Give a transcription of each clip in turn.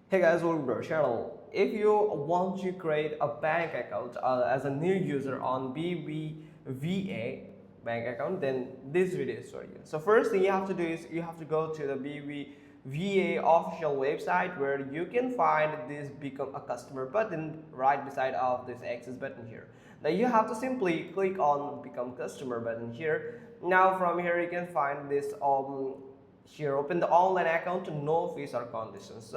Hey guys, welcome to our channel. If you want to create a bank account as a new user on BBVA bank account, then this video is for you. So first thing you have to do is you have to go to the BBVA official website where you can find this become a customer button right beside of this access button here. Now you have to simply click on become customer button here. Now from here you can find this here open the online account, no fees or conditions.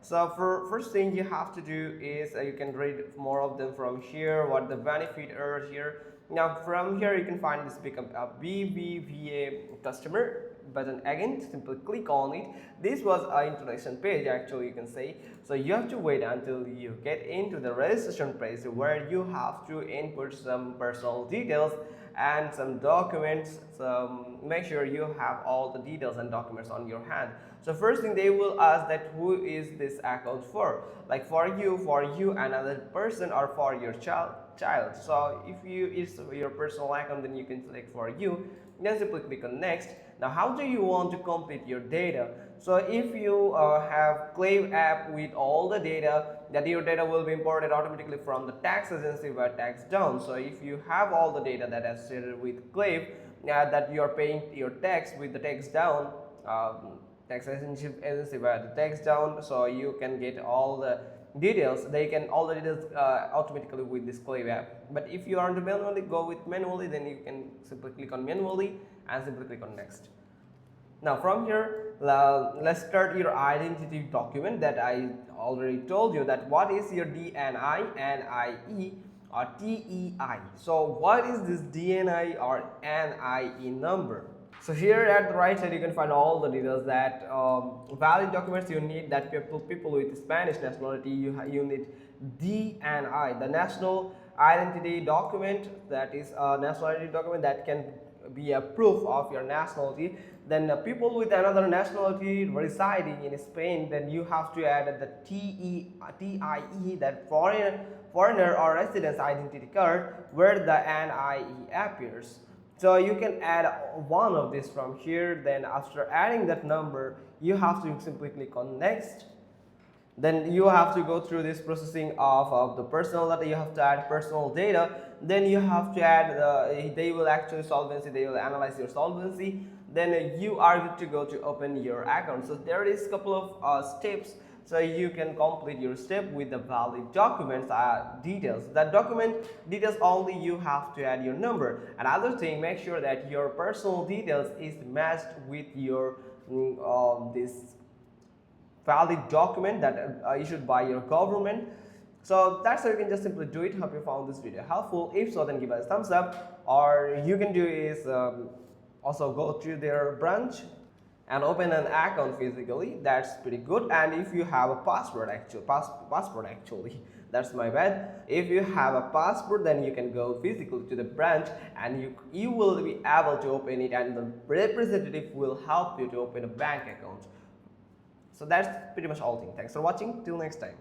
So for first thing you have to do is you can read more of them from here, what the benefit are here. Now from here you can find this become a BBVA customer button. Again, simply click on it. This was an introduction page actually, you can say. So you have to wait until you get into the registration page where you have to input some personal details and some documents. So make sure you have all the details and documents on your hand. So first thing they will ask that who is this account for, like for you, another person, or for your child. So if you is your personal account, then you can select for you, then simply click on next. Now how do you want to complete your data? So if you have Clave app with all the data, that your data will be imported automatically from the tax agency by tax down. So if you have all the data that is associated with Clave, that you are paying your tax with the tax down, tax agency by the tax down, so you can get all the details. They can all the details automatically with this Clave app. But if you want to manually go with manually, then you can simply click on manually and simply click on next. Now from here, let's start your identity document that I already told you that what is your DNI, NIE or TEI. So what is this DNI or NIE number? So here at the right side you can find all the details that valid documents you need, that people with Spanish nationality you need DNI, the national identity document, that is a national identity document that can be a proof of your nationality. Then people with another nationality residing in Spain, then you have to add the TIE, that foreigner or residence identity card, where the NIE appears. So you can add one of this from here. Then after adding that number, you have to simply click on next. Then you have to go through this processing of the personal data. You have to add personal data. Then you have to add they will actually solvency, they will analyze your solvency. Then you are good to go to open your account. So there is a couple of steps, so you can complete your step with the valid documents details. That document details only you have to add your number. Another thing, make sure that your personal details is matched with your this valid document that issued by your government. So that's how you can just simply do it. Hope you found this video helpful. If so, then give us a thumbs up, or you can do is also go to their branch and open an account physically. That's pretty good. And if you have a passport actually, that's my bad. If you have a passport, then you can go physically to the branch and you will be able to open it, and the representative will help you to open a bank account. So that's pretty much all thing. Thanks for watching. Till next time.